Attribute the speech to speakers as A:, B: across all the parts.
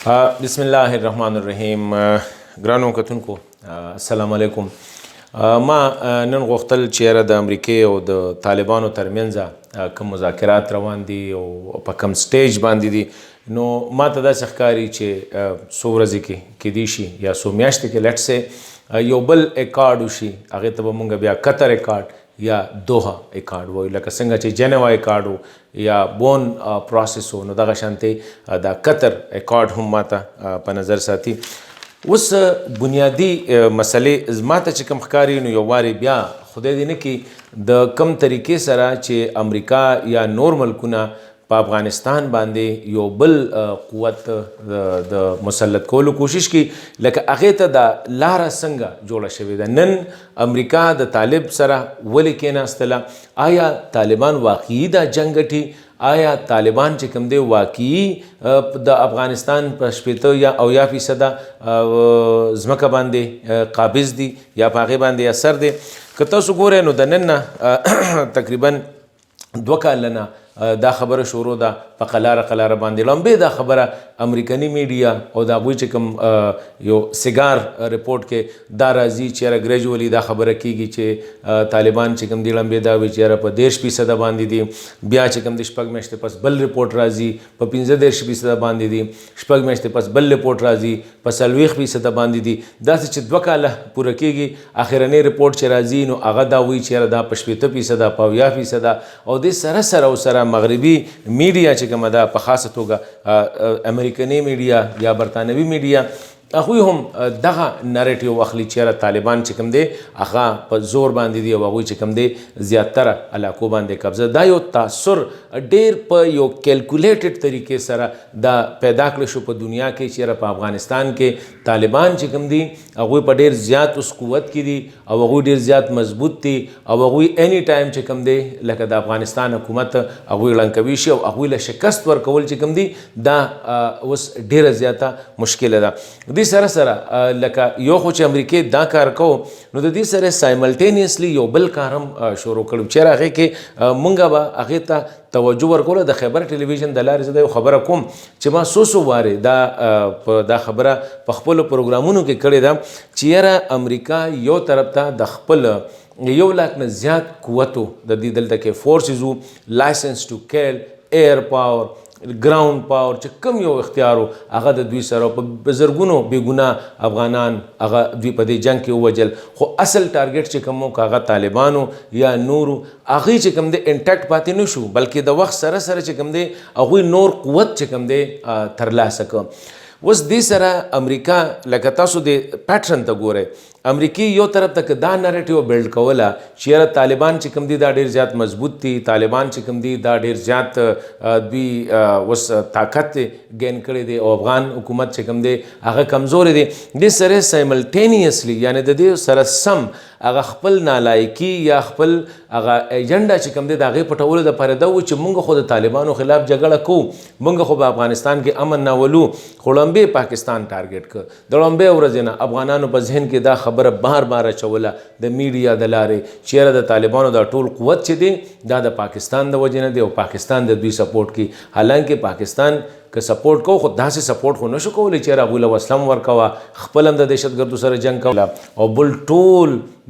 A: بسم الله الرحمن الرحیم. ګرانو کتونکو السلام علیکم. ما نن غوښتل چې د امریکې او د طالبانو ترمنځ کوم مذاکرات روان دي او په کوم سټیج باندې دي، نو ما ته داسې ښکاري چې څو ورځې کې کیدای شي یا څو میاشتې کې لیټ سي یو بل اکارډ وشي، هغې ته به مونږ بیا قطر اکارډ یا دوحه اکارډ وایو، لکه څنګه چې جنیوا اکارډ و یا بون پروسس و، نو دغه شانتې دا قطر اکارډ هم ماته په نظر ساتي. اوس بنیادی مسلې ما ته چې کوم ښکاري، نو یو وارې بیا خدای دې نه کړي د کوم طریقې سره چې امریکا یا نور ملکونه په افغانستان باندې یو بل قوت د مسلط کولو کوشش کی، لکه هغې ته دا لاره څنګه جوړه شوې ده. نن امریکا د طالب سره ولې کېناستله؟ آیا طالبان واقعي دا جنګ ګټي؟ آیا طالبان چې کوم دی واقعي د افغانستان په 80 یا 90% ځمکه باندې قابض دي یا په هغې باندې اثر دی؟ که تاسو ګورئ نو د نن نه تقریبا 2 کاله نه دا خبره شروع ده په قلاره باندې. لمبې دا خبره امریکني میډیا او د هغوی چې کوم یو سیګار رپورټ کې دا راځي چې ګریجوالي دا خبره کیږي چې طالبان چې کوم دی لمبې دا وي چې په 10% باندې دي، بیا چې کوم دی 6 میاشتې پس بل رپورټ راځي په 15% باندې دي، 6 میاشتې پس بل رپورټ راځي په 40% باندې دي. داسې چې 2 کاله پوره کیږي، اخرنی رپورټ چې راځي نو هغه دا وایي چې دا په 80% په 90%. او د سره مغربي میډیا چې کومه ده، په خاصه توګه امریکني میډیا یا برطانوي میډیا، هغوی هم دغه نریټیو واخلي چې طالبان چې کوم دی هغه په زور باندې دي او هغوی چې کوم دی زیاتره علاقو باندې قبضه. دا یو تاثر ډیر په یو کیلکولیټډ طریقې سره دا پیدا کړی شو په دنیا کې چې په افغانستان کې طالبان چې کوم دي هغوی په ډیر زیات اوس قوت کې دي او هغوی ډیر زیات مضبوط دي او هغوی اني ټایم چې کوم دی لکه د افغانستان حکومت هغوی ړنګوي شي او هغوی له شکست ورکول چې کوم دی دا اوس ډیره زیاته مشکله ده. دې سره لکه یو خو چې امریکې دا کار کوو، نو د دې سره سایملټینیسلی یو بل کار هم شروع کړو چې هغې کې مونږ به هغې ته توجه ورکوله. د خیبر ټلویزیون د لارې زه دا یو خبره کوم چې ما څو وارې دا خبره په خپلو پروګرامونو کې کړې ده چې یاره امریکا یو طرف ته د خپل 1 لاک نه زیات قوتو د دې دلته کې فورسز وو، لایسنس ټو کیل، ایر پاور، ګراوند پاور چې کوم یو اختیار و هغه د دوی سره په زرګونو بېګناه افغانان هغه دوی په دې جنګ کې ووجل. خو اصل ټارګټ چې کوم هغه طالبانو یا نورو هغې چې کوم دی انټیکټ پاتې نه شو، بلکې د وخت سره چې کوم دی هغوی نور قوت چې کوم دی ترلاسه کړ. اوس دې سره امریکا لکه تاسو د پیټرن ته ګورئ، امریکې یو طرف ته دا نریټیو بلډ کوله چې یاره طالبان چې کوم دي دا ډېر زیات مضبوط دي، طالبان چې کوم دي دا ډېر زیات دوی اوس طاقت ګین کړی دی او افغان حکومت چې کوم دی هغه کمزورې دی. دې سره سایملټینیسلی یعنی د دې سره سم هغه خپل نالایکي یا خپل هغه ایجنډا چې کوم دی د هغې پټولو دپاره دا و چې مونږ خو د طالبانو خلاف جګړه کوو، مونږ خو په افغانستان کې امن ناولو، خو لمبې پاکستان ټارګټ کړ. د لمبې ورځې نه افغانانو په ذهن کې دا خبره بار اچوله د میډیا د لارې چې یاره د طالبانو دا ټول قوت چې دی دا د پاکستان د وجې نه دی او پاکستان د دوی سپورټ کوي. حالانکه پاکستان که سپورټ کو خو داسې سپورټ خو نشو کولی چې یاره هغوی له وسله هم ورکوه، خپل هم د دهشتګردو سره جنګ کوله او بل ټول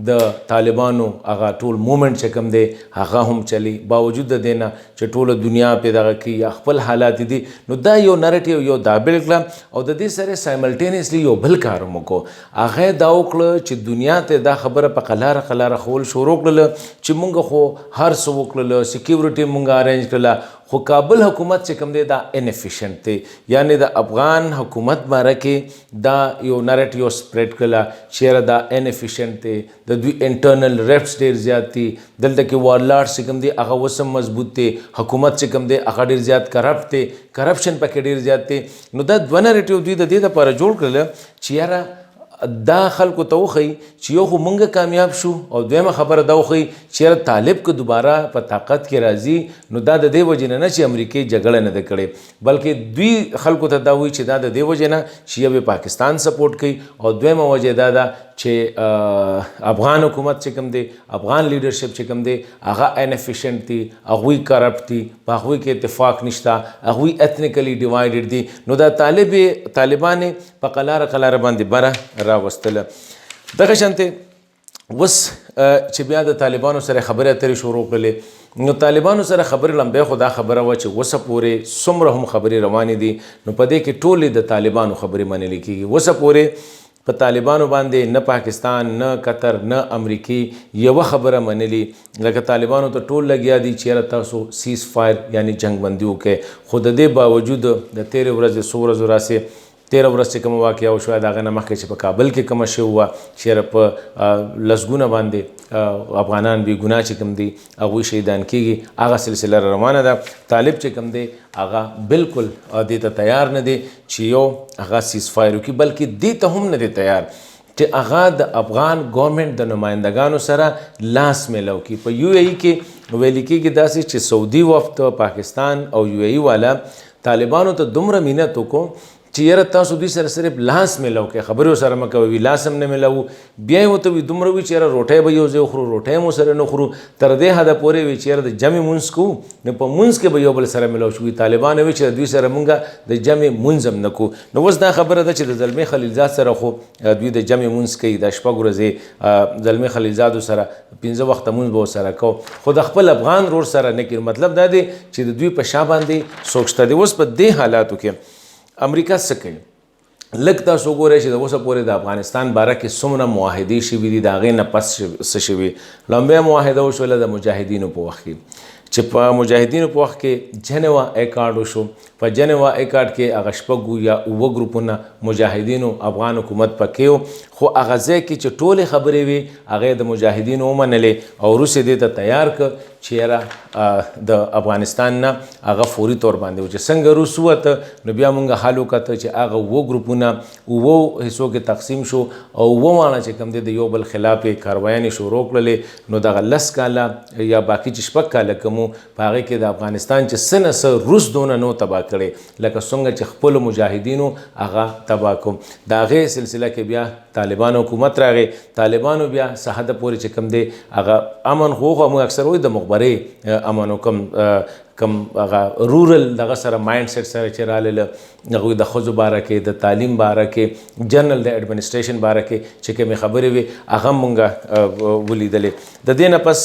A: د طالبانو هغه ټول مومنټ چې کوم دی هغه هم چلی، باوجود د دې نه چې ټوله دنیا پې دغه کوي یا خپل حالات دي. نو دا یو نریټیو یو دا بل کړه او د دې سره سایملټینیسلی یو بل کار هم وکړو. هغه دا وکړه چې دنیا ته دا خبره په قلاره خول شروع کړله چې مونږ خو هر څه وکړله، سیکیورټي مونږ ارینج کړله، خو کابل حکومت چې کوم دی دا انفیشنټ دی. یعنی د افغان حکومت باره کې دا یو نریټیو سپریډ کړله چې یاره دا انفیشنټ دی، د دوی انټرنل ریفټس ډېر زیات دي، دلته کې وارلاډ چې کوم دی هغه اوس هم مضبوط دی، حکومت چې کوم دی هغه ډېر زیات کرپټ دی، کرپشن پکې ډېر زیات دی. نو دا 2 نریټیو دوی د دې دپاره جوړ کړله چې یاره دا خلکو ته وښیي چې یو خو مونږ کامیاب شو او دویمه خبره دا وښیي چې طالب که دوباره په طاقت کې راځي نو دا د دې وجې نه چې امریکې جګړه نه ده کړې بلکې دوی خلکو ته دا وایي چې دا د دې وجې نه چې یو پاکستان سپورټ کوي او دویمه وجه دا ده چې افغان حکومت چې کوم دی افغان لیډرشپ چې کوم دی هغه انفیشنټ دي هغوی کرپټ دي په هغوی کې اتفاق نشته هغوی ایتنیکلی ډیوایډډ دي نو دا طالبان په قلاره باندې بره راوستله دغه شانتې اوس چې بیا د طالبانو سره خبرې اترې شروع کړلې نو طالبانو سره خبرې لمبې خو دا خبره وه چې اوسه پورې څومره هم خبرې روانې دي نو په دې کې ټولې د طالبانو خبرې منلې کېږي اوسه پورې په طالبانو باندې نه پاکستان نه قطر نه امریکې یوه خبره منلي لکه طالبانو ته ټول لګیا دي چې یاره تاسو سیز فایر یعنی جنګ بندي وکړئ خو د دې باوجود د تېرې ورځې څو ورځو راسې 13 ورځ چې کومه واقعه وشوه د هغه نه مخکې چې په کابل کې کومه شوې وه چې په لسګونه باندې افغانان بې ګناه چې کوم دي هغوی شهیدان کېږي هغه سلسله روانه ده طالب چې کوم دی هغه بالکل دې ته تیار نه دی چې یو هغه سیز فایر وکړي بلکې دې ته هم نه دی تیار چې هغه د افغان ګورنمنټ د نمایندګانو سره لاس میلاو کړي په یو ای کې ویل کېږي داسې چې سعودي وفد پاکستان او یو ای والا طالبانو ته دومره مینت وکړو چې یاره تاسو دوی سره صرف لاس میلاو کې خبرې سره مه کوئ لاس هم نه میلاوو بیا یې ورته وي دومره وي چې یاره روټۍ به یو ځای وخورو روټۍ هم ورسره نه خورو تر دې حده پورې وي چې یاره د جمع مونځ کوو نو په مونځ کې به یو بل سره میلاو شو طالبان وي چې دوی سره مونږ د جمع مونځ هم نه کوو نو اوس دا خبره ده چې د زلمي خلیلزاد سره خو دوی د جمع مونځ کوي د شپږ ورځې زلمي خلیلزادو سره 15 وخته مونځ به ورسره کوو خو د خپل افغان رور سره نه کوي مطلب دا دی چې د دوی په شا باندې څوک شته دی اوس په دې حالاتو کې امریکا څه کوي لږ تاسو وګورئ چې د اوسه پورې د افغانستان باره کې څومره معاهدې شوي دي د هغې نه پس څه شوي لومبۍ معاهده وشوله د مجاهدینو په وخت کې چې په مجاهدینو په وخت کې جنوا اکارډ وشو په جنوا اکارډ کې هغه شپږ یا اووه ګروپونه مجاهدینو افغان حکومت پکې و خو هغه ځای کې چې ټولې خبرې وي هغې د مجاهدینو ومنلې او روس یې دې ته تیار کړ چې یاره د افغانستان نه هغه فوري طور باندې و چې څنګه روس ووته نو بیا مونږ حال وکړه چې هغه اووه ګروپونه اووه حصو کې تقسیم شو او اووه واړه چې کوم دی د یو بل خلاف یې کاروایانې شروع کړلې نو دغه 10 کاله یا باقي چې شپږ کاله کوم په هغې کې د افغانستان چې څه نه څه روس دونه نو تباه کړی لکه څنګه چې خپلو مجاهدینو هغه تباه کړو د هغې سلسله کې بیا طالبانو حکومت راغی طالبانو بیا څه حده پورې چې کوم دی هغه امن خو موږ اکثر وایو د مخبرۍ امن کم هغه رورل دغه سره مایند سیټ سره چې راغله هغوی د ښځو باره کې د تعلیم باره کې جنرال د ایډمنسټریشن باره کې چې کومې خبرې وي هغه مونږ ولیدلې د دې نه پس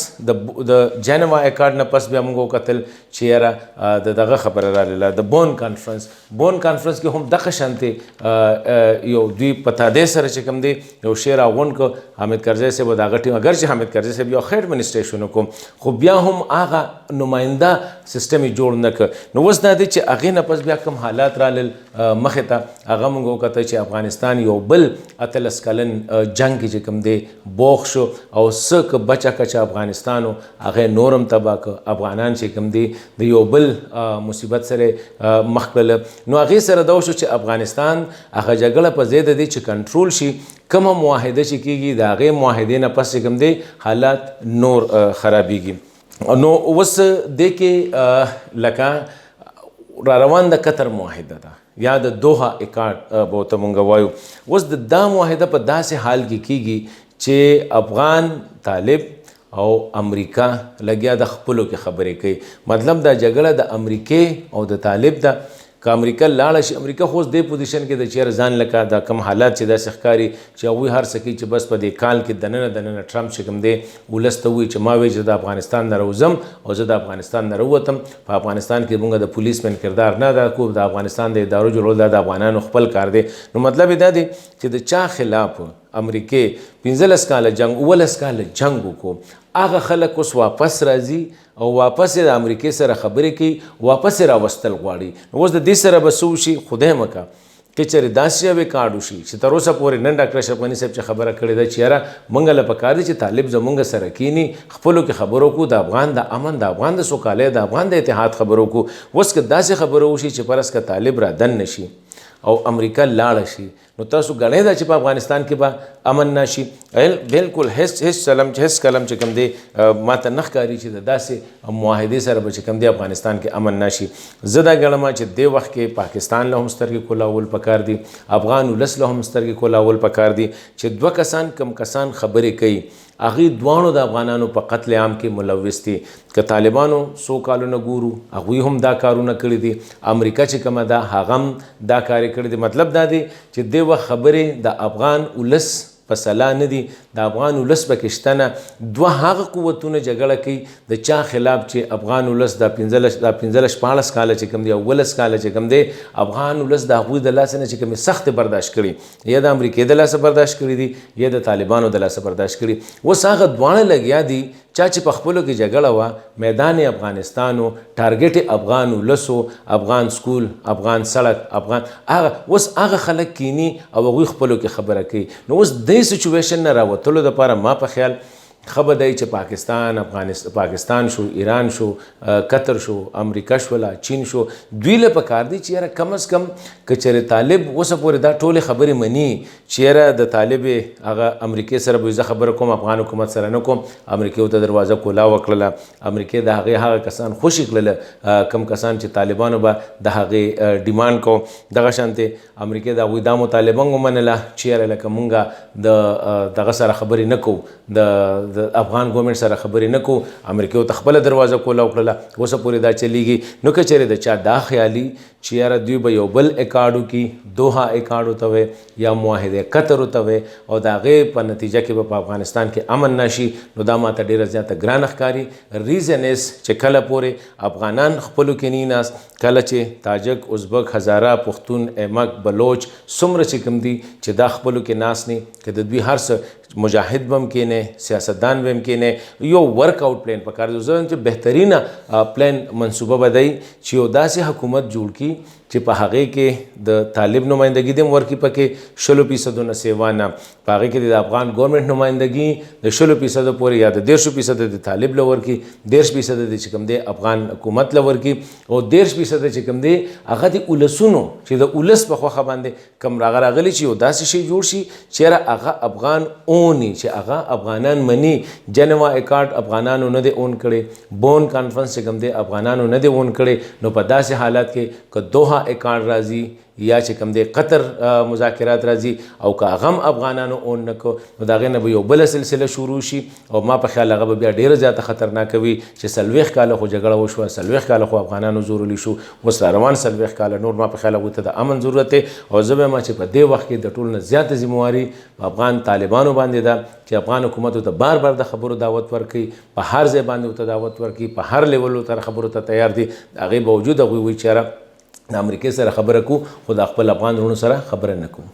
A: د جنوا اکارډ نه پس بیا مونږ وکتل چې یاره د دغه خبره راغله د بون کانفرنس کې هم دغه شانتې یو دوی په تادې سره چې کوم دی یو شی راغونډ کړ حامد کرزی صاحب د هغه ټیم اگر چې حامد کرزی صاحب یو ښه ایډمنسټریشن وکړو خو بیا هم هغه نماینده سیستم یې جوړ نه کړ نو اوس دا دی چې هغې نه پس بیا کوم حالات رالل مخې ته هغه موږ وکتل چې افغانستان یو بل 18 کلن جنګ کې چې کوم دی بوخ شو او څه که بچه کچه افغانستان و هغې نورم تباه کړ افغانان چې کوم دی د یو بل مصیبت سره مخ کړله نو هغې سره دا وشو چې افغانستان هغه جګړه په ځای د دې چې کنټرول شي کومه معاهده چې کېږي د هغې معاهدې نه پس چې کوم دی حالات نور خرابېږي نو اوس دې کې لکه را روان د قطر معاهده ده یا د دوحه اکارډ به ورته مونږ وایو اوس د دا معاهده په داسې حال کې کېږي چې افغان طالب او امریکا لګیا د خپلو کې خبرې کوي مطلب دا جګړه د امریکې او د طالب ده که امریکا لاړه شي امریکا خو اوس دې پوزیشن کې د چېرې ځان لکه دا کم حالات چې داسې ښکاري چې هغوی هر څه کوي چې بس په دې کال کې دننه ټرمپ چې کوم دی ولس ته وایي چې ما وایي چې د افغانستان نه راوځم او زه د افغانستان نه راووتم په افغانستان کې موږ د پولیسمن کردار نه ادا کوو د افغانستان د ادارو جوړول دا د افغانانو خپل کار دی نو مطلب یې دا دی چې د چا خلاف امریکې 15 کاله جنګ 19 کاله جنګ وکړو هغه خلک اوس واپس راځي او واپس د امریکې سره خبرې کوي واپس یې راوستل غواړي نو اوس د دې سره به څه وشي خدای مکه که چېرې داسې یو کارډ وشي چې تر اوسه پورې نن ډاکټر اشرف غني صاحب چې خبره کړې ده چې یاره موږ له پکار دی چې طالب زموږ سره کینی خپلو کې خبرو کو د افغان د امن د افغان د سوکالۍ د افغان د اتحاد خبرو کو اوس که داسې خبره وشي چې پرس که طالب را دن نشي او امریکا لاړه شي نو تاسو غنئ دا چې په افغانستان کې به امن نشي بالکل هیڅ کلم چې کوم دی ماته نه ښکاري چې د داسې معاهدې سره به چې کوم دی افغانستان کې امن نشي. زه دا ګڼم چې دې وخت کې پاکستان له هم سترګې کولاول پکار دي، افغان ولس له هم سترګې کولاول پکار دي چې دوه کسان کم کسان خبرې کوي هغوی دواړو د افغانانو په قتل عام کې ملوث دي. که طالبانو څو کالونه ګورو هغوی هم دا کارونه کړي دي، امریکا چې کومه ده هغه هم دا کار کړي دي. مطلب دا دی چې دې وخت خبرې د افغان ولس په سلا نه دي، د افغان ولس پکې شته نه. دوه هغه قوتونه جګړه کوي د چا خلاف چې افغان ولس دا 15-16 کاله چې کوم دی او 19 کاله چې کوم دی افغان ولس د هغوی د لاسه نه چې کومې سختې برداشت کړي، یا د امریکې د لاسه برداشت کړي دي یا د طالبانو د لاسه برداشت کړي. اوس هغه دواړه لګیا دي چا چې په خپلو کې جګړه وه میدان افغانستان و، ټارګټ افغان ولس و، افغان سکول، افغان سړک، افغان اوس هغه خلک کینی او هغوی خپلو کې خبره کوي. نو اوس دې سچویشن نه راوتلو دپاره ما په خیال خبر دی چې پاکستان شو، ایران شو، قطر شو، امریکا شوله، چین شو، دوی له پکار دی چې یاره کم از کم که چېرې طالب اوسه پورې دا ټولې خبرې مني چې یاره د طالب هغه امریکې سره به زه خبره کوم افغان حکومت سره نه کوم، امریکې ورته دروازه کولا وکړله، امریکې د هغې هغه کسان خوشي کړله کم کسان چې طالبانو به د هغې ډیمانډ کو. دغه شانتې امریکې د هغوی دا مطالبه هم ومنله چې یاره لکه مونږ د دغه سره خبرې نه کوو، د افغان ګورنمنټ سره خبرې نه کوو، امریکې ورته خپله دروازه کوله وکړله. اوسه پورې دا چلیږي. نو که چېرې د چا دا خیالي چې یاره دوی به یو بل اکاډ وکړي، دوحه اکاډ ورته وی یا معاهده قطر ورته وی او د هغې په نتیجه کې به په افغانستان کې امن نشي، نو دا ماته ډېره زیاته ګرانه ښکاري. ریزن از چې کله پورې افغانان خپلو کې نه ناست، کله چې تاجک، ازبک، هزاره، پښتون، ایمک، بلوچ څومره چې کوم دي چې دا خپلو کې ناست نه، که د دوی هر څه مجاهد به هم کېنی، سیاستدان به هم کېنی، یو ورک آؤٹ پلان پکار دی. زه چې بهترینه پلان منصوبه به دی چې یو داسې حکومت جوړ کړي چې په هغې کې د طالب نمایندګي دې هم ورکړي پکې 100% نه سیوا نه، په هغې کې د افغان ګورنمنټ نمایندګي د 100% پورې یا د 150% د طالب له ورکړي، 10% د چې کوم دی افغان حکومت له ورکړي او 10% چې کوم دی هغه د ولسونو چې د ولس په خوښه باندې کوم راغلی چې یو داسې شی جوړ شي چې هغه افغان اوني، چې هغه افغانان مني. جنوا اکاډ افغانانو نه دی اون کړی، بون کانفرنس چې کوم دی افغانانو نه دی اون کړی. نو په داسې حالات کې که دوحه اکاډ راځي یا چې کوم دی قطر مذاکرات راځي او که هغه هم افغانانو اون نه کو، نو د هغې نه به یو بله سلسله شروع شي او ما په خیال هغه به بیا ډېره زیاته خطرناکه وي چې 40 کاله خو جګړه وشوه، 40 کاله خو افغانانو زورلی شو، اوس را روان 40 کاله نور. ما په خیال هغوی ته د امن ضرورت دی او زه به ما چې په دې وخت کې د ټولو نه زیاته ذمواري په افغان طالبانو باندې ده چې افغان حکومت ورته بار بار د خبرو دعوت ورکوي، په هر ځای باندې ورته دعوت ورکوي، په هر لیول ورته خبرو ته تیار دي. د هغې باوجود هغوی وایي چې د امریکې سره خبره کو خو د خپل افغان وروڼو سره خبره نه کوو.